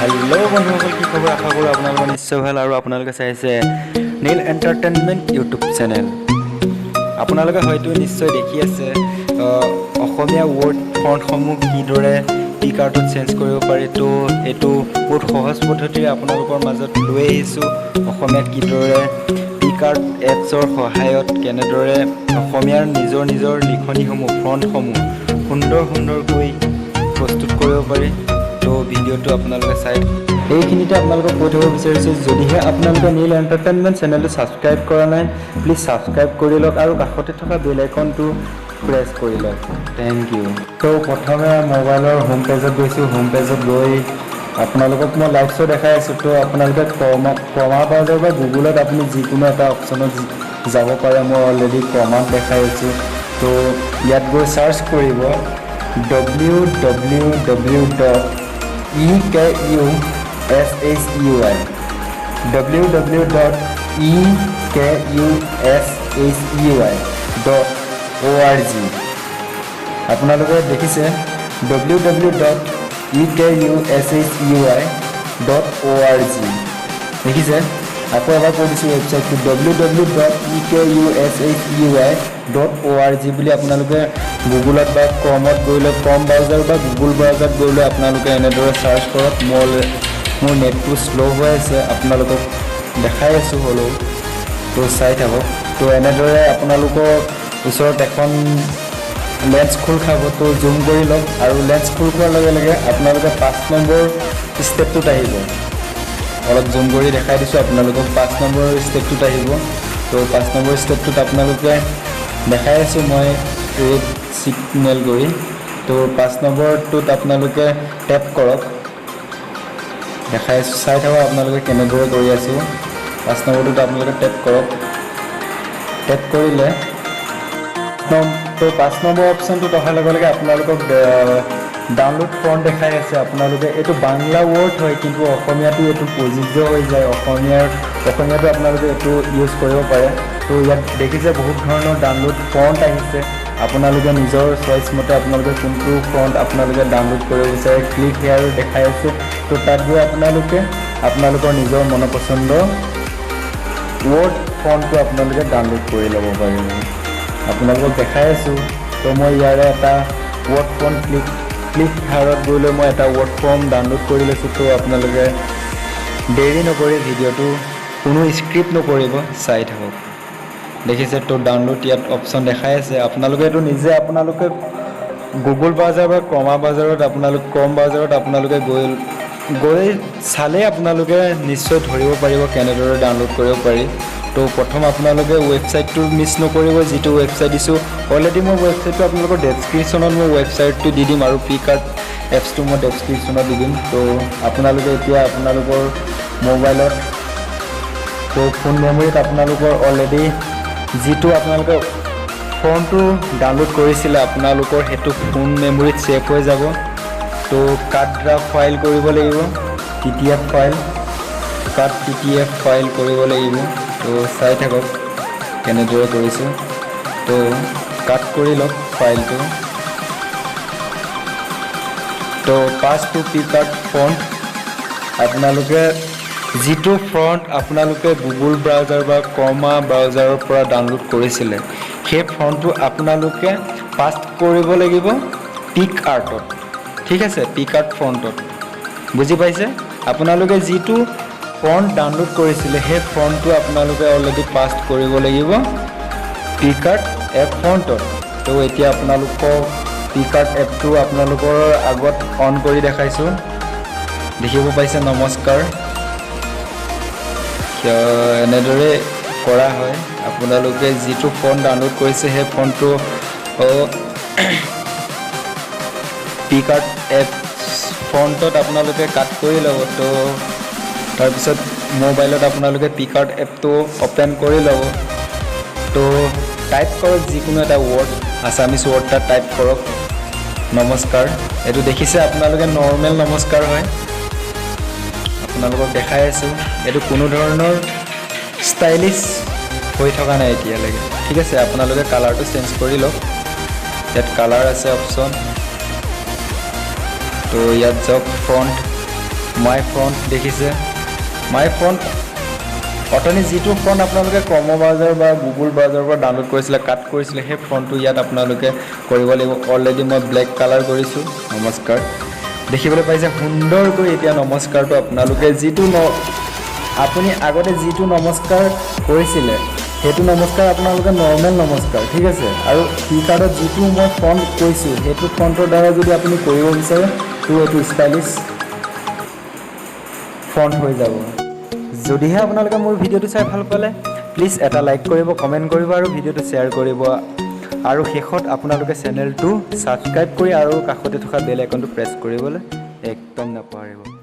Hello' বন্ধুসকল, কি খবৰ? আশা কৰোঁ আপোনালোকৰ নিশ্চয় ভাল আৰু আপোনালোকে চাইছে নীল এণ্টাৰটেইনমেণ্ট ইউটিউব চেনেল। আপোনালোকে হয়তো নিশ্চয় দেখি আছে অসমীয়া ৱৰ্ড ফণ্টসমূহ কিদৰে পিক আৰ্টত চেঞ্জ কৰিব পাৰি। তো এইটো বহুত সহজ পদ্ধতিৰে আপোনালোকৰ মাজত লৈ আহিছোঁ। অসমীয়াত কিদৰে পিক আৰ্ট এপছৰ সহায়ত কেনেদৰে অসমীয়াৰ নিজৰ লিখনিসমূহ ফণ্টসমূহ সুন্দৰকৈ প্ৰস্তুত কৰিব পাৰি। তো ভিডিঅ'টো আপোনালোকে চাই এইখিনিতে আপোনালোকক কৈ থ'ব বিচাৰিছোঁ, যদিহে আপোনালোকে নীল এণ্টাৰটেইনমেণ্ট চেনেলটো ছাবস্ক্ৰাইব কৰা নাই, প্লিজ ছাবস্ক্ৰাইব কৰি লওক আৰু কাষতে থকা বেল আইকনটো প্ৰেছ কৰি লওক। Thank you. তো প্ৰথমে মোবাইলৰ হোম পেজত গৈছোঁ। হোম পেজত গৈ আপোনালোকক মই লাইভছো দেখাই আছোঁ। তো আপোনালোকে ক্ৰমা ব্ৰাউজাৰ বা গুগলত আপুনি যিকোনো এটা অপশ্যনত যাব পাৰে। মই অলৰেডি ক্ৰমাত দেখাই আছোঁ। তো ইয়াত গৈ চাৰ্চ কৰিব www.ekushui.org। আপোনালোকে দেখিছে www.ekushui.org দেখিছে। আকৌ এবাৰ কৈ দিছোঁ ৱেবছাইটটো www.ekushui.org বুলি আপোনালোকে গুগলত বা ক্ৰমত গৈ লৈ ক্ৰম ব্ৰাউজাৰ বা গুগল ব্ৰাউজাৰত গৈ লৈ আপোনালোকে এনেদৰে চাৰ্চ কৰক। মোৰ নেটটো শ্ল' হৈ আছে, আপোনালোকক দেখাই আছোঁ হ'লেও, তো চাই থাকক। তো এনেদৰে আপোনালোকৰ ওচৰত এখন লেন্স খোল খাব। তো জুম কৰি লওক আৰু লেন্স খোল খোৱাৰ লগে লগে আপোনালোকে 5 নম্বৰ ষ্টেপটোত আহিব। অলপ জুম কৰি দেখাই দিছোঁ আপোনালোকক। 5 নম্বৰ ষ্টেপটোত আহিব। তো 5 নম্বৰ ষ্টেপটোত আপোনালোকে দেখাই আছোঁ মই ৰেড ছিগনেল কৰি। তো 5 নম্বৰটোত আপোনালোকে টেপ কৰক। দেখাই আছোঁ, চাই থাকক আপোনালোকে কেনেদৰে কৰি আছোঁ। 5 নম্বৰটোত আপোনালোকে টেপ কৰক। টেপ কৰিলে তো 5 নম্বৰ অপশ্যনটোত অহাৰ লগে লগে আপোনালোকক ডাউনলোড ফণ্ট দেখাই আছে। আপোনালোকে এইটো বাংলা ৱৰ্ড হয়, কিন্তু অসমীয়াটো এইটো প্ৰযোজ্য হৈ যায়। অসমীয়াটো আপোনালোকে এইটো ইউজ কৰিব পাৰে। তো ইয়াত দেখিছে বহুত ধৰণৰ ডাউনলোড ফণ্ট আহিছে। আপোনালোকে নিজৰ চইচ মতে আপোনালোকে কোনটো ফণ্ট আপোনালোকে ডাউনলোড কৰিব বিচাৰে ক্লিক হেয়াৰ দেখাই আছে। তো তাত গৈ আপোনালোকৰ নিজৰ মনপচন্দ ৱৰ্ড ফণ্টটো আপোনালোকে ডাউনলোড কৰি ল'ব পাৰিব। আপোনালোকক দেখাই আছোঁ। তো মই ইয়াৰে এটা ৱৰ্ড ফণ্ট ক্লিক হেয়াৰত গৈ লৈ মই এটা ৱৰ্ড ফৰ্ম ডাউনলোড কৰি লৈছোঁ। তো আপোনালোকে দেৰি নকৰি ভিডিঅ'টো কোনো স্ক্ৰিপ্ট নকৰিব, চাই থাকক। দেখিছে তো ডাউনলোড ইয়াত অপশ্যন দেখাই আছে। আপোনালোকে এইটো নিজে আপোনালোকে গুগল ব্ৰাউজাৰ বা ক্ৰম ব্ৰাউজাৰত আপোনালোকে গৈ চালেই আপোনালোকে নিশ্চয় ধৰিব পাৰিব কেনেদৰে ডাউনলোড কৰিব পাৰি। তো প্ৰথম আপোনালোকে ৱেবছাইটটো মিছ নকৰিব, যিটো ৱেবছাইট দিছোঁ। অলৰেডি মই ৱেবছাইটটো আপোনালোকৰ ডেছক্ৰিপশ্যনত মই ৱেবছাইটটো দি দিম আৰু পিক আৰ্ট এপছটো মই ডেছক্ৰিপশ্যনত দি দিম। তো আপোনালোকে এতিয়া আপোনালোকৰ মোবাইলত তো ফোন মেমৰিত আপোনালোকৰ অলৰেডি যিটো আপোনালোকে ফোনটো ডাউনলোড কৰিছিলে আপোনালোকৰ সেইটো ফোন মেমৰিত ছেভ হৈ যাব। তো কাট ড্ৰাফ ফাইল কৰিব লাগিব, PDF ফাইল কৰিব লাগিব। তো চাই থাকক কেনেদৰে কৰিছোঁ। তো কাট কৰি লওক ফাইলটো। তো পাছ টু পিক আৰ্ট ফণ্ট আপোনালোকে যিটো ফণ্ট আপোনালোকে গুগল ব্ৰাউজাৰ বা ক্ৰমা ব্ৰাউজাৰৰ পৰা ডাউনলোড কৰিছিলে সেই ফণ্টটো আপোনালোকে পাষ্ট কৰিব লাগিব পিক আৰ্টত। ঠিক আছে, পিক আৰ্ট ফণ্টত বুজি পাইছে। আপোনালোকে যিটো ফণ্ট ডাউনলোড কৰিছিলে সেই ফণ্টটো আপোনালোকে অলৰেডি পাষ্ট কৰিব লাগিব পিক আৰ্ট এপ ফণ্টত। তো এতিয়া আপোনালোকক পিক আৰ্ট এপটো আপোনালোকৰ আগত অন কৰি দেখাইছোঁ, দেখিব পাইছে। নমস্কাৰ। এনেদৰে কৰা হয়। আপোনালোকে যিটো ফণ্ট ডাউনলোড কৰিছে সেই ফণ্টটো পিক আৰ্ট এপ ফণ্টত আপোনালোকে কাট কৰি ল'ব। তো তাৰপিছত মোবাইলত আপোনালোকে পিক আৰ্ট এপটো অ'পেন কৰি ল'ব। তো টাইপ কৰক যিকোনো এটা ৱৰ্ড, আছামিজ ৱৰ্ড এটা টাইপ কৰক। নমস্কাৰ। এইটো দেখিছে আপোনালোকে নৰ্মেল নমস্কাৰ হয়। আপোনালোকক দেখাই আছোঁ। এইটো কোনো ধৰণৰ ষ্টাইলিছ হৈ থকা নাই এতিয়ালৈকে। ঠিক আছে, আপোনালোকে কালাৰটো চেঞ্জ কৰি লওক। ইয়াত কালাৰ আছে অপশ্যন। তো ইয়াত যাওক ফণ্ট মাই ফ্ৰণ্ট দেখিছে মাই ফ্ৰণ্ট অথনি যিটো ফ্ৰণ্ট আপোনালোকে ক্ৰম ব্ৰাউজাৰ বা গুগল ব্ৰাউজাৰৰ পৰা ডাউনলোড কৰিছিলে কাট কৰিছিলে সেই ফ্ৰণ্টটো ইয়াত আপোনালোকে কৰিব লাগিব অলৰেডি মই ব্লেক কালাৰ কৰিছোঁ নমস্কাৰ দেখিবলৈ পাইছে সুন্দৰকৈ এতিয়া নমস্কাৰটো আপোনালোকে যিটো আপুনি আগতে যিটো নমস্কাৰ কৰিছিলে সেইটো নমস্কাৰ আপোনালোকে নৰ্মেল নমস্কাৰ ঠিক আছে আৰু ফ্লিপকাৰ্টত যিটো মই ফ্ৰণ্ট কৈছোঁ সেইটো ফ্ৰণ্টৰ দ্বাৰা যদি আপুনি কৰিব বিচাৰে তো এইটো ষ্টাইলিছ ফ্ৰণ্ট হৈ যাব যদিহে আপোনালোকে মোৰ ভিডিঅ'টো চাই ভাল পালে প্লিজ এটা লাইক কৰিব কমেণ্ট কৰিব আৰু ভিডিঅ'টো শ্বেয়াৰ কৰিব আৰু শেষত আপোনালোকে চেনেলটো ছাবস্ক্ৰাইব কৰি আৰু কাষতে থকা বেল আইকনটো প্ৰেছ কৰিবলৈ একদম নাপাহৰিব